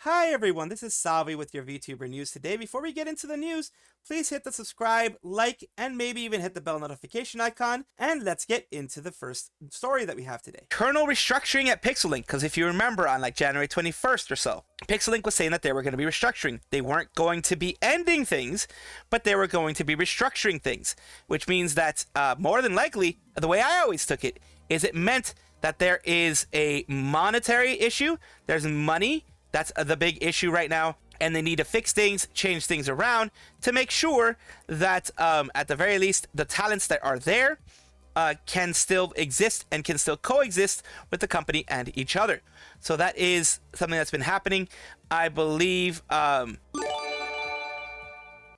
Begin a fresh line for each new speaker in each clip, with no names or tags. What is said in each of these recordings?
Hi everyone, this is Salvi with your VTuber news today. Before we get into the news, please hit the subscribe, like, and maybe even hit the bell notification icon, and let's get into the first story that we have today. Kernel restructuring at Pixellink, because if you remember on like January 21st or so, Pixellink was saying that they were going to be restructuring. They weren't going to be ending things, but they were going to be restructuring things, which means that more than likely, the way I always took it, is it meant that there is a monetary issue, there's money. That's the big issue right now, and they need to fix things, change things around to make sure that, at the very least, the talents that are there can still exist and can still coexist with the company and each other. So that is something that's been happening. I believe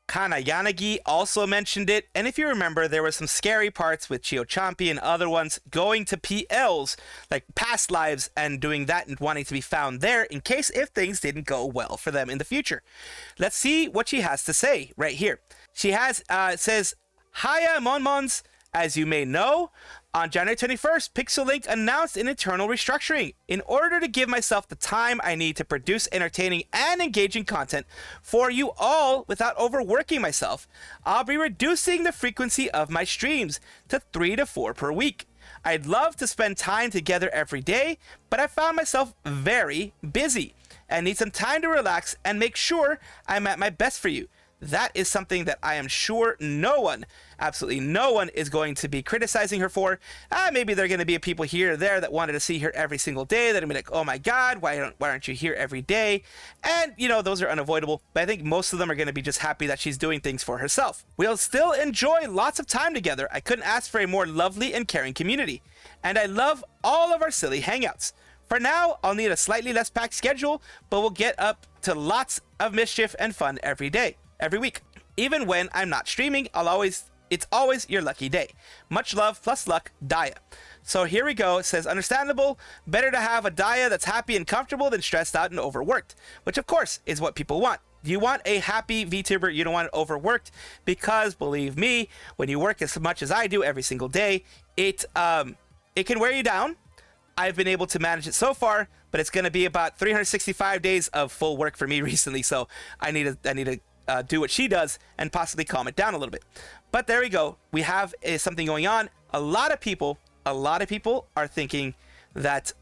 Yanagi also mentioned it, and if you remember, there were some scary parts with Chiochampi and other ones going to PLs, like past lives, and doing that and wanting to be found there in case if things didn't go well for them in the future. Let's see what she has to say right here. She has says, "Hiya Monmons, as you may know, on January 21st, Pixellink announced an internal restructuring. In order to give myself the time I need to produce entertaining and engaging content for you all without overworking myself, I'll be reducing the frequency of my streams to 3 to 4 per week. I'd love to spend time together every day, but I found myself very busy and need some time to relax and make sure I'm at my best for you. That is something that I am sure no one, absolutely no one, is going to be criticizing her for. Maybe there are going to be people here or there that wanted to see her every single day that are like, oh my god, why aren't you here every day? And, you know, those are unavoidable, but I think most of them are going to be just happy that she's doing things for herself. We'll still enjoy lots of time together. I couldn't ask for a more lovely and caring community. And I love all of our silly hangouts. For now, I'll need a slightly less packed schedule, but we'll get up to lots of mischief and fun every day. Every week. Even when I'm not streaming, it's always your lucky day. Much love plus luck, Daiya." So here we go. It says, understandable, better to have a Daiya that's happy and comfortable than stressed out and overworked, which of course is what people want. You want a happy VTuber, you don't want it overworked, because believe me, when you work as much as I do every single day, it can wear you down. I've been able to manage it so far, but it's going to be about 365 days of full work for me recently, so I need to do what she does and possibly calm it down a little bit. But there we go. We have something going on. A lot of people are thinking that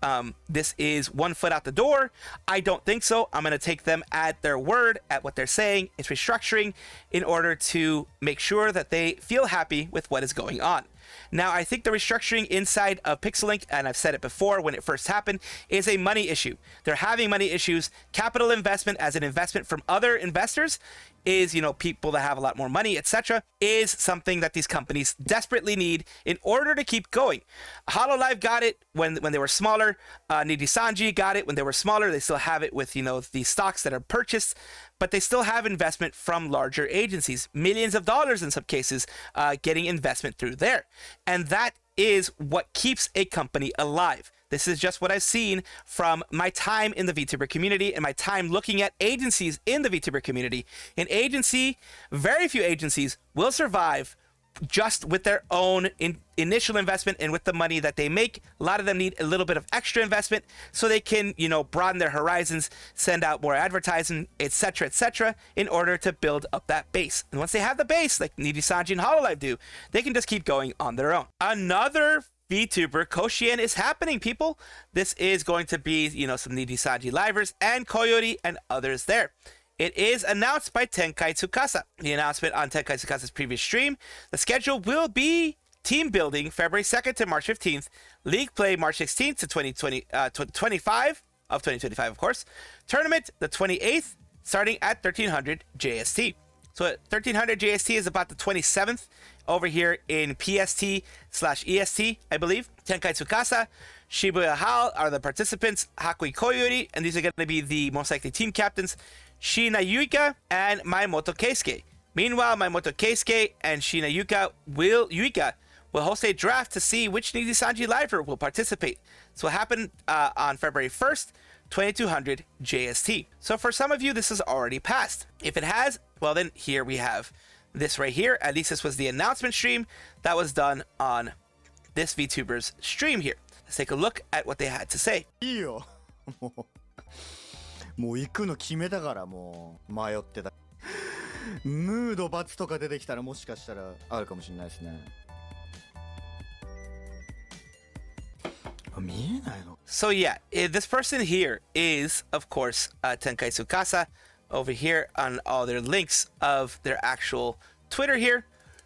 this is one foot out the door. I don't think so. I'm going to take them at their word, at what they're saying. It's restructuring in order to make sure that they feel happy with what is going on. Now, I think the restructuring inside of Pixellink, and I've said it before when it first happened, is a money issue. They're having money issues. Capital investment as an investment from other investors is, you know, people that have a lot more money, etc., is something that these companies desperately need in order to keep going. Hololive got it when they were smaller. Nijisanji got it when they were smaller. They still have it with, you know, the stocks that are purchased, but they still have investment from larger agencies, millions of dollars in some cases, getting investment through there. And that is what keeps a company alive. This is just what I've seen from my time in the VTuber community and my time looking at agencies in the VTuber community. Very few agencies will survive just with their own initial investment and with the money that they make. A lot of them need a little bit of extra investment so they can, you know, broaden their horizons, send out more advertising, etc., in order to build up that base. And once they have the base, like Nijisanji and Hololive do, they can just keep going on their own. Another Vtuber Koshien is happening, people. This is going to be, you know, some Nijisanji livers and Koyori and others there. It is announced by Tenkai Tsukasa. The announcement on Tenkai Tsukasa's previous stream. The schedule will be team building February 2nd to March 15th, league play March 16th to 25 of 2025, of course. Tournament the 28th, starting at 1300 JST. So 1300 JST is about the 27th over here in PST/EST, I believe. Tenkai Tsukasa, Shibuya Hal are the participants, Hakui Koyori, and these are going to be the most likely team captains, Shina Yuika and Maemoto Keisuke. Meanwhile, Maemoto Keisuke and Shina Yuika will host a draft to see which Nijisanji liver will participate. So it happened on February 1st, 2200 JST. So for some of you, this has already passed. If it has, well then here we have this right here. At least this was the announcement stream that was done on this VTuber's stream here. Let's take a look at what they had to say.
もう行くの決めたからもう迷ってた。ムードバツとか出てきたらもしかしたらあるかもしれないですね。見えないの。
So yeah, this person here is, of course, Tenkai Tsukasa over here on all their links of their actual Twitter here.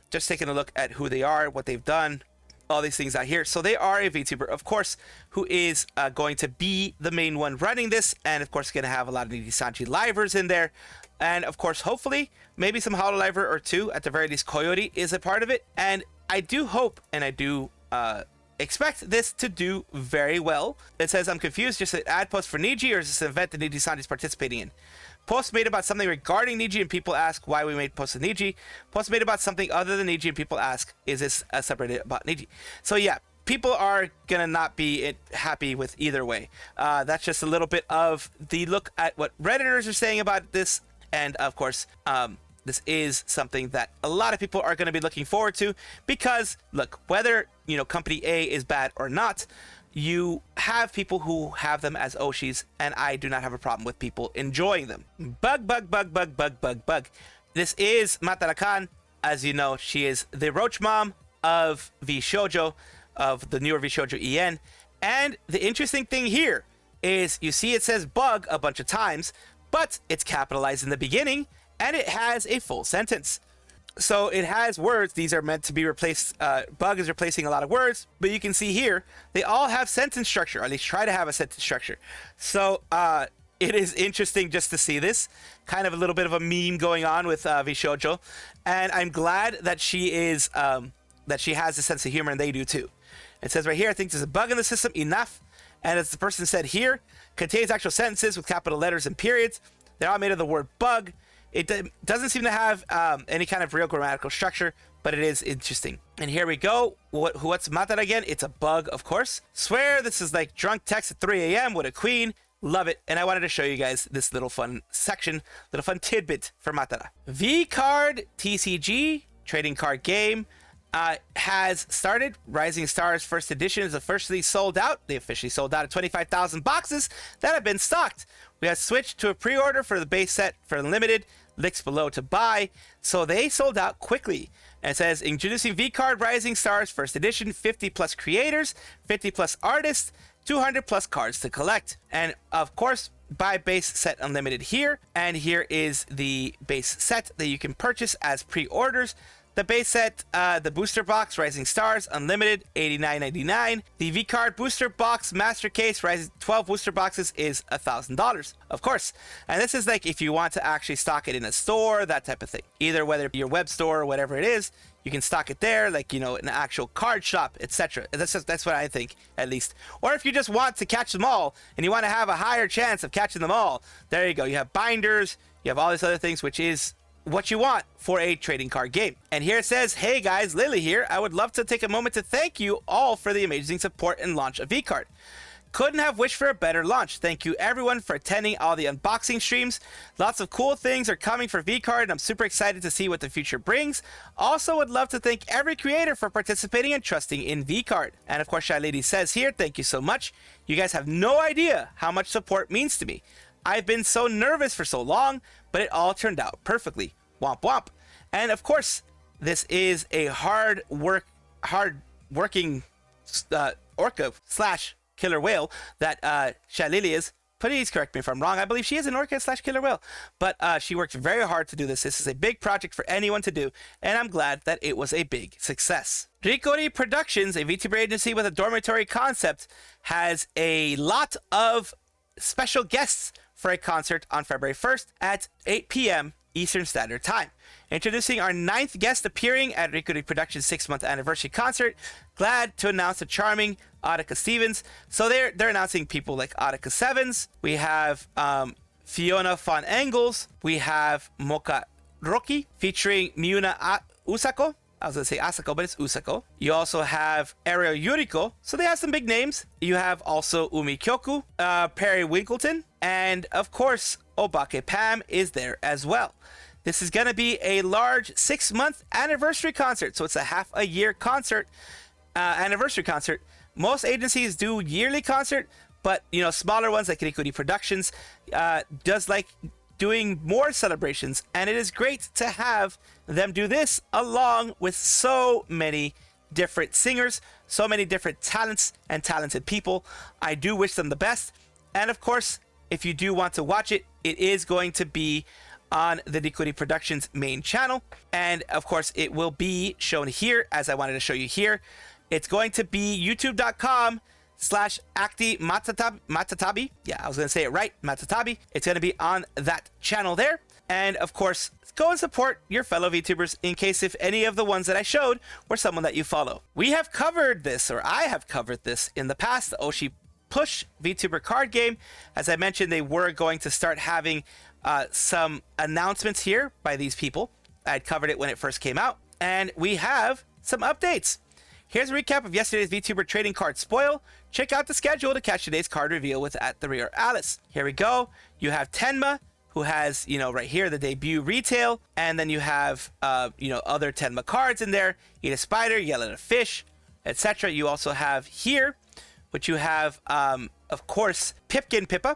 Just taking a look at who they are, what they've done, all these things out here. So they are a VTuber, of course, who is going to be the main one running this, and of course going to have a lot of Nijisanji livers in there, and of course hopefully maybe some Hololiver or two, at the very least Koyori is a part of it. And I do hope, and I do expect this to do very well. It says, I'm confused, just an ad post for Niji, or is this an event that Nijisanji is participating in? Post made about something regarding Niji and people ask why we made posts with Niji. Post made about something other than Niji and people ask, is this separated about Niji? So yeah, people are gonna not be happy with either way. That's just a little bit of the look at what Redditors are saying about this. And of course, this is something that a lot of people are going to be looking forward to, because look, whether, you know, company A is bad or not, you have people who have them as Oshis, and I do not have a problem with people enjoying them. Bug. This is Matara-kan. As you know, she is the roach mom of VShoujo, of the newer VShoujo EN. And the interesting thing here is you see it says bug a bunch of times, but it's capitalized in the beginning, and it has a full sentence. So it has words. These are meant to be replaced. Bug is replacing a lot of words, but you can see here, they all have sentence structure, or at least try to have a sentence structure. So it is interesting just to see this. Kind of a little bit of a meme going on with VShoujo. And I'm glad that she is, that she has a sense of humor, and they do too. It says right here, I think there's a bug in the system, enough. And as the person said here, contains actual sentences with capital letters and periods. They're all made of the word bug. It doesn't seem to have any kind of real grammatical structure, but it is interesting. And here we go. What's Matara again? It's a bug, of course. Swear this is like drunk text at 3 a.m. What a queen. Love it. And I wanted to show you guys this little fun section, little fun tidbit for Matara. VCard TCG, trading card game, has started. Rising Stars First Edition is officially sold out. They officially sold out of 25,000 boxes that have been stocked. We have switched to a pre-order for the base set for Unlimited. Links below to buy. So they sold out quickly. And it says, introducing VCard Rising Stars First Edition, 50 plus creators, 50 plus artists, 200 plus cards to collect. And of course, buy base set Unlimited here. And here is the base set that you can purchase as pre-orders. The base set, the booster box, Rising Stars, Unlimited, $89.99. The VCard booster box, master case, Rising 12 booster boxes is $1,000, of course. And this is like if you want to actually stock it in a store, that type of thing. Either whether your web store or whatever it is, you can stock it there, like, you know, an actual card shop, etc. That's what I think, at least. Or if you just want to catch them all and you want to have a higher chance of catching them all, there you go. You have binders, you have all these other things, which is what you want for a trading card game. And here it says, hey guys, Lily here. I would love to take a moment to thank you all for the amazing support and launch of VCard. Couldn't have wished for a better launch. Thank you everyone for attending all the unboxing streams. Lots of cool things are coming for VCard, and I'm super excited to see what the future brings. Also would love to thank every creator for participating and trusting in VCard. And of course, Shy Lady says here, thank you so much. You guys have no idea how much support means to me. I've been so nervous for so long, but it all turned out perfectly. Womp womp. And of course, this is a hard working orca slash killer whale that Shalili is. Please correct me if I'm wrong. I believe she is an orca slash killer whale, but she worked very hard to do this. This is a big project for anyone to do, and I'm glad that it was a big success. Ricorie Productions, a VTuber agency with a dormitory concept, has a lot of special guests for a concert on February 1st at 8 p.m. Eastern Standard Time. Introducing our 9th guest appearing at Ricorie Productions' 6-month anniversary concert. Glad to announce the charming Attica Stevens. So they're announcing people like Attica Sevens. We have Fiona von Engels. We have Mocha Roki featuring Miuna Usako. I was going to say Asako, but it's Usako. You also have Ariel Yuriko. So they have some big names. You have also Umi Kyoku, Perry Winkleton, and of course, Obake Pam is there as well. This is going to be a large 6-month anniversary concert. So it's a half a year concert, anniversary concert. Most agencies do yearly concert, but smaller ones like Ricorie Productions does like doing more celebrations, and it is great to have them do this along with so many different singers, so many different talents and talented people. I do wish them the best, and of course, if you do want to watch it, it is going to be on the Ricorie Productions main channel, and of course it will be shown here as I wanted to show you here. It's going to be youtube.com/acti matatabi. Yeah, I was gonna say it right, matatabi. It's gonna be on that channel there, and of course go and support your fellow VTubers in case if any of the ones that I showed were someone that you follow. We have covered this, or I have covered this in the past, the Oshi Push VTuber card game. As I mentioned, they were going to start having some announcements here by these people. I had covered it when it first came out, and we have some updates. Here's a recap of yesterday's VTuber trading card spoil. Check out the schedule to catch today's card reveal with @TheRare Alice. Here we go. You have Tenma, who has, right here, the debut retail, and then you have, other Tenma cards in there. Eat a spider, yell at a fish, etc. You also have here, which you have, of course, Pipkin Pippa.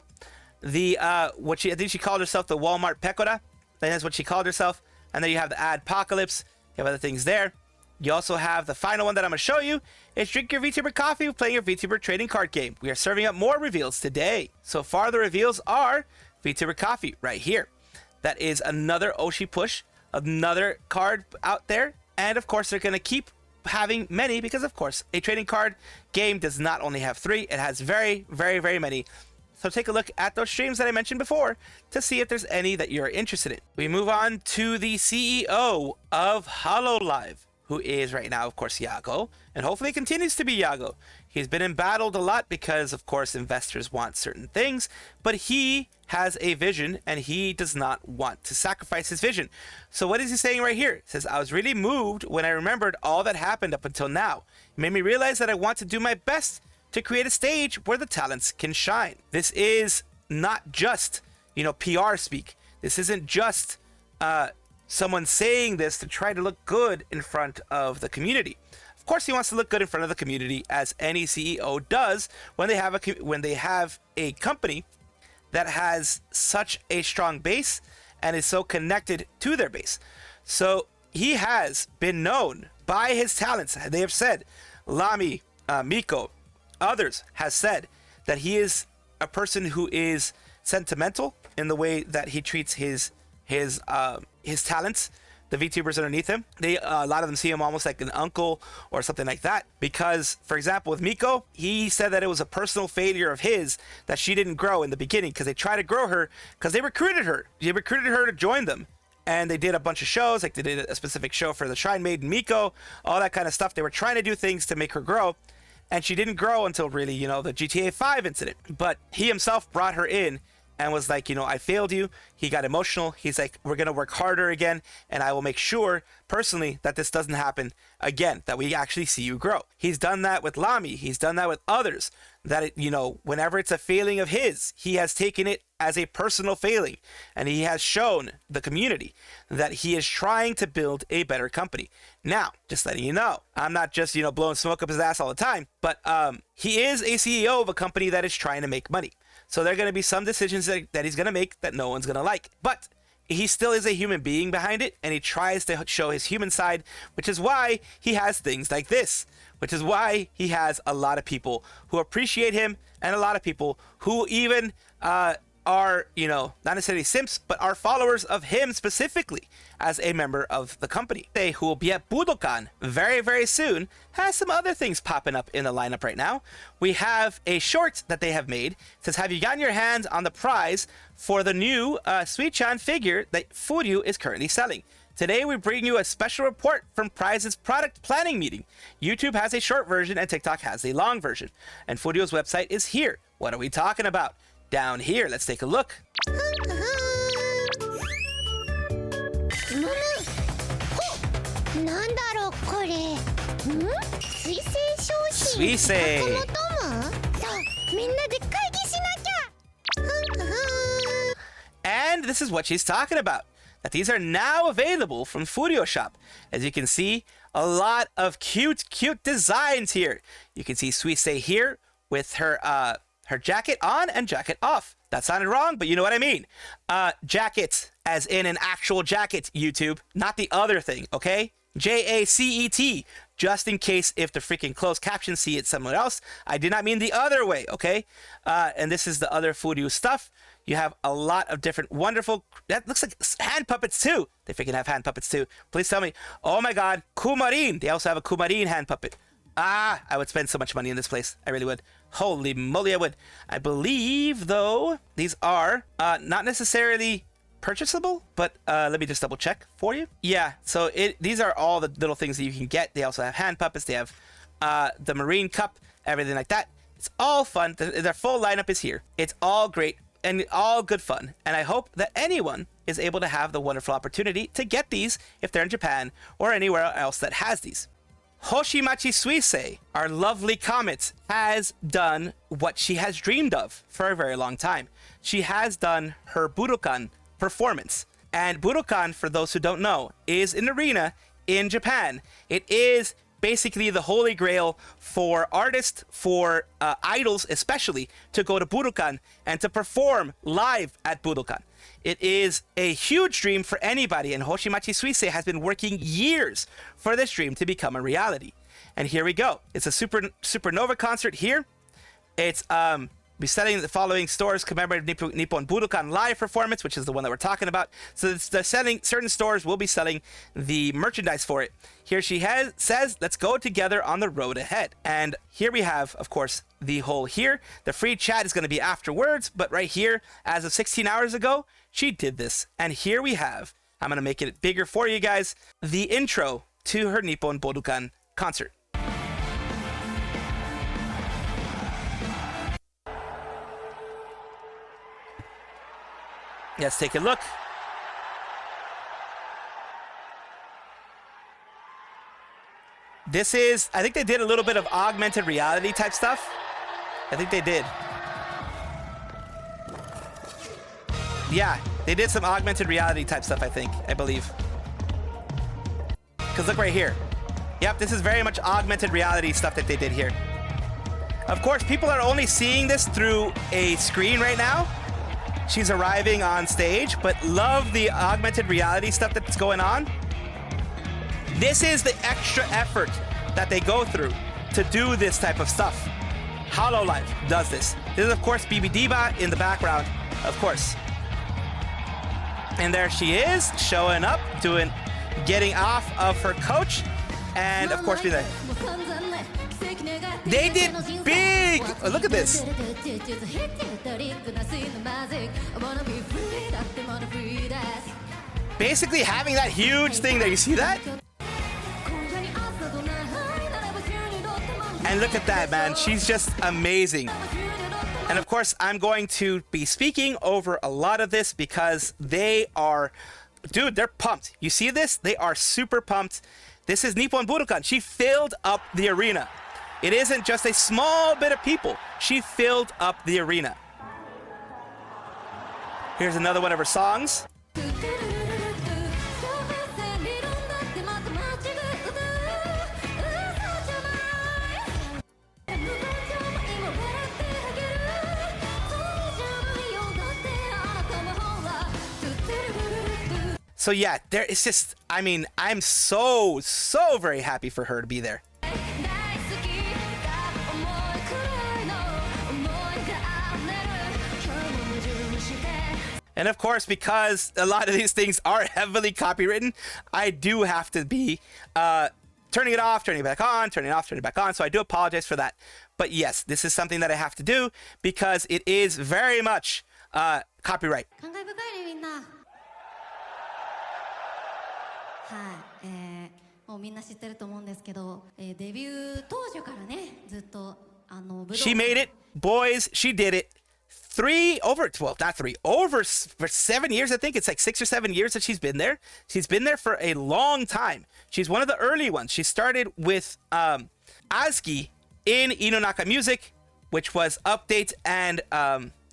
The I think she called herself the Walmart Pecora. That's what she called herself. And then you have the Adpocalypse. You have other things there. You also have the final one that I'm going to show you. Is drink your VTuber coffee playing your VTuber trading card game. We are serving up more reveals today. So far the reveals are VTuber coffee right here. That is another Oshi Push, another card out there. And of course they're going to keep having many because of course a trading card game does not only have 3. It has very, very, very many. So take a look at those streams that I mentioned before to see if there's any that you're interested in. We move on to the CEO of Hololive, who is right now, of course, Yagoo, and hopefully continues to be Yagoo. He's been embattled a lot because, of course, investors want certain things, but he has a vision and he does not want to sacrifice his vision. So what is he saying right here? He says, I was really moved when I remembered all that happened up until now. It made me realize that I want to do my best to create a stage where the talents can shine. This is not just, PR speak. This isn't just someone saying this to try to look good in front of the community. Of course, he wants to look good in front of the community, as any CEO does when they have a company that has such a strong base and is so connected to their base. So he has been known by his talents. They have said, Lami, Miko, others has said that he is a person who is sentimental in the way that he treats his talents, the VTubers underneath him. A lot of them see him almost like an uncle or something like that. Because, for example, with Miko, he said that it was a personal failure of his that she didn't grow in the beginning because they tried to grow her because they recruited her. They recruited her to join them. And they did a bunch of shows, like they did a specific show for the Shrine Maiden Miko, all that kind of stuff. They were trying to do things to make her grow. And she didn't grow until really, the GTA 5 incident. But he himself brought her in and was like, I failed you. He got emotional. He's like, we're going to work harder again. And I will make sure personally that this doesn't happen again, that we actually see you grow. He's done that with Lami. He's done that with others. That, whenever it's a failing of his, he has taken it as a personal failing. And he has shown the community that he is trying to build a better company. Now, just letting you know, I'm not just, blowing smoke up his ass all the time, but he is a CEO of a company that is trying to make money. So there are going to be some decisions that he's going to make that no one's going to like. But he still is a human being behind it, and he tries to show his human side, which is why he has things like this, which is why he has a lot of people who appreciate him and a lot of people who even are, not necessarily simps, but are followers of him specifically as a member of the company. They who will be at Budokan very, very soon has some other things popping up in the lineup right now. We have a short that they have made. It says, have you gotten your hands on the prize for the new Suichan figure that Furyu is currently selling? Today we bring you a special report from Prize's product planning meeting. YouTube has a short version and TikTok has a long version. And Furyu's website is here. What are we talking about? Down here, let's take a look. Suisei. And this is what she's talking about. That these are now available from Furyu Shop. As you can see, a lot of cute designs here. You can see Suisei here with her her jacket on and jacket off. That sounded wrong, but you know what I mean. Jacket, as in an actual jacket, YouTube, not the other thing, okay? J-A-C-E-T, just in case if the freaking closed caption see it somewhere else. I did not mean the other way, okay? And this is the other Furyu stuff. You have a lot of different wonderful, that looks like hand puppets too. They freaking have hand puppets too. Please tell me. Oh my God, Kumarin. They also have a Kumarin hand puppet. I would spend so much money in this place. I really would. Holy moly, I would. I believe, though, these are not necessarily purchasable, but let me just double check for you. Yeah, so these are all the little things that you can get. They also have hand puppets. They have the Marine Cup, everything like that. It's all fun. Their full lineup is here. It's all great and all good fun. And I hope that anyone is able to have the wonderful opportunity to get these if they're in Japan or anywhere else that has these. Hoshimachi Suisei, our lovely comet, has done what she has dreamed of for a very long time. She has done her Budokan performance. And Budokan, for those who don't know, is an arena in Japan. It is basically the holy grail for artists, for idols especially, to go to Budokan and to perform live at Budokan. It is a huge dream for anybody, and Hoshimachi Suisei has been working years for this dream to become a reality. And here we go. It's a supernova concert here. It's be selling the following stores commemorative Nippon Budokan live performance, which is the one that we're talking about. So they're selling, certain stores will be selling the merchandise for it. Here she says, let's go together on the road ahead. And here we have, of course, the whole here. The free chat is going to be afterwards, but right here, as of 16 hours ago, she did this. And here we have, I'm going to make it bigger for you guys, the intro to her Nippon Budokan concert. Let's take a look. This is, I think they did a little bit of augmented reality type stuff. I think they did. Yeah, they did some augmented reality type stuff, I believe. Because look right here. Yep, this is very much augmented reality stuff that they did here. Of course, people are only seeing this through a screen right now. She's arriving on stage, but love the augmented reality stuff that's going on. This is the extra effort that they go through to do this type of stuff. Hololive does this. This is, of course, BB Diva in the background, of course. And there she is, showing up, getting off of her coach, and of course, they did big. Oh, look at this. Basically having that huge thing there, you see that? And look at that, man. She's just amazing. And of course, I'm going to be speaking over a lot of this because they are, dude, they're pumped. You see this? They are super pumped. This is Nippon Budokan. She filled up the arena. It isn't just a small bit of people. She filled up the arena. Here's another one of her songs. So yeah, there it's just, I mean, I'm so very happy for her to be there. And of course, because a lot of these things are heavily copywritten, I do have to be turning it off, turning it back on, turning it off, turning it back on. So I do apologize for that. But yes, this is something that I have to do because it is very much copyright.
もうみんな知ってると思うんですけど、デビュー当初からね、ずっと
She made it, boys. She did it. Over for 7 years. I think it's like 6 or 7 years that she's been there. She's been there for a long time. She's one of the early ones. She started with Azuki in Inonaka Music, which was updates and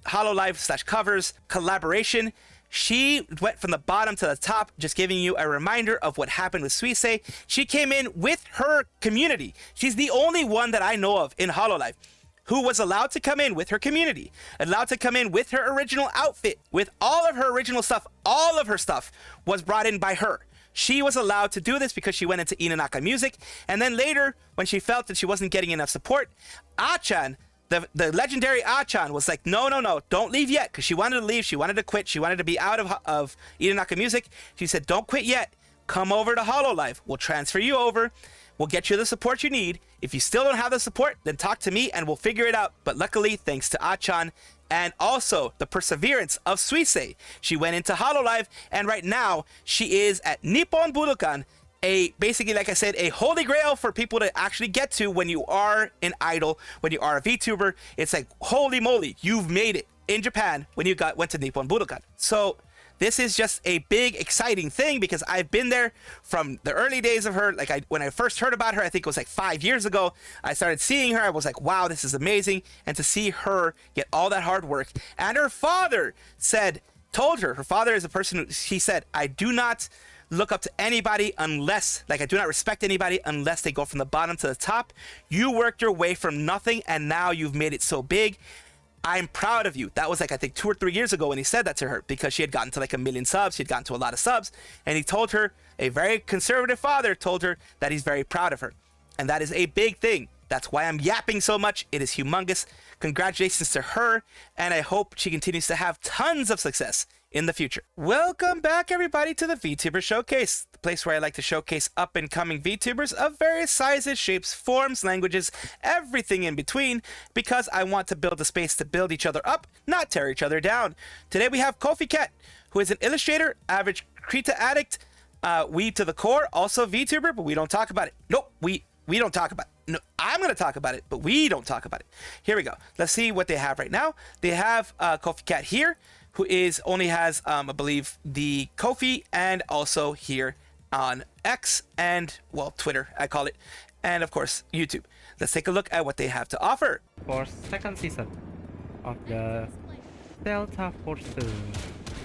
Hololive / covers collaboration. She went from the bottom to the top, just giving you a reminder of what happened with Suisei. She came in with her community. She's the only one that I know of in Hololive who was allowed to come in with her community, allowed to come in with her original outfit, with all of her original stuff. All of her stuff was brought in by her. She was allowed to do this because she went into Inanaka Music. And then later, when she felt that she wasn't getting enough support, Achan, the legendary Achan, was like, no, don't leave yet. Because she wanted to leave. She wanted to quit. She wanted to be out of Inanaka Music. She said, don't quit yet. Come over to Hololive. We'll transfer you over. We'll get you the support you need. If you still don't have the support, then talk to me and we'll figure it out. But luckily, thanks to Achan and also the perseverance of Suisei, she went into Hololive, and right now she is at Nippon Budokan, basically, like I said, a holy grail for people to actually get to when you are an idol, when you are a VTuber. It's like, holy moly, you've made it in Japan when you went to Nippon Budokan. So this is just a big, exciting thing because I've been there from the early days of her. Like when I first heard about her, I think it was like 5 years ago, I started seeing her. I was like, wow, this is amazing. And to see her get all that hard work. And her father told her, her father is a person who, he said, I do not look up to anybody unless, like I do not respect anybody unless they go from the bottom to the top. You worked your way from nothing and now you've made it so big. I'm proud of you. That was like, I think 2 or 3 years ago when he said that to her, because she had gotten to like 1 million subs. She had gotten to a lot of subs. And he told her, a very conservative father told her that he's very proud of her. And that is a big thing. That's why I'm yapping so much. It is humongous. Congratulations to her. And I hope she continues to have tons of success in the future. Welcome back, everybody, to the VTuber Showcase, the place where I like to showcase up-and-coming VTubers of various sizes, shapes, forms, languages, everything in between, because I want to build a space to build each other up, not tear each other down. Today we have KhofeKat, who is an illustrator, average Krita addict, weeb to the core, also VTuber, but we don't talk about it. Nope, we don't talk about it. No, I'm going to talk about it, but we don't talk about it. Here we go. Let's see what they have right now. They have KhofeKat here, who only has, I believe, the Kofi, and also here on X and, well, Twitter, I call it, and of course, YouTube. Let's take a look at what they have to offer.
For second season of the Delta Fortuna.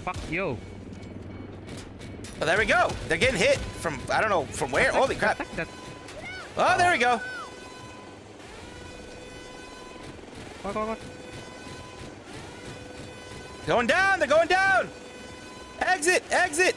Fuck you.
Oh, there we go. They're getting hit from, I don't know, from where? Holy crap. Oh, there we go.
Go.
Going down, they're going down. Exit.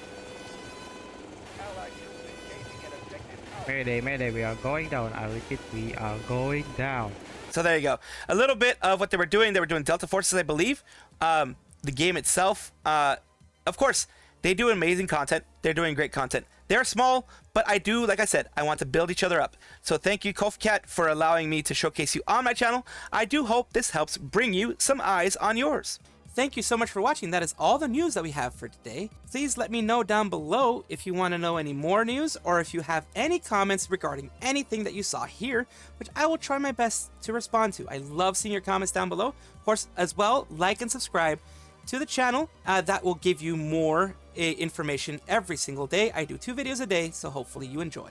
Mayday, we are going down. I repeat, we are going down.
So there you go. A little bit of what they were doing. They were doing Delta Forces, I believe. The game itself, of course, they do amazing content. They're doing great content. They're small, but I do, like I said, I want to build each other up. So thank you, KhofeKat, for allowing me to showcase you on my channel. I do hope this helps bring you some eyes on yours. Thank you so much for watching. That is all the news that we have for today. Please let me know down below if you want to know any more news or if you have any comments regarding anything that you saw here, which I will try my best to respond to. I love seeing your comments down below. Of course, as well, like and subscribe to the channel. That will give you more information every single day. I do 2 videos a day, so hopefully you enjoy.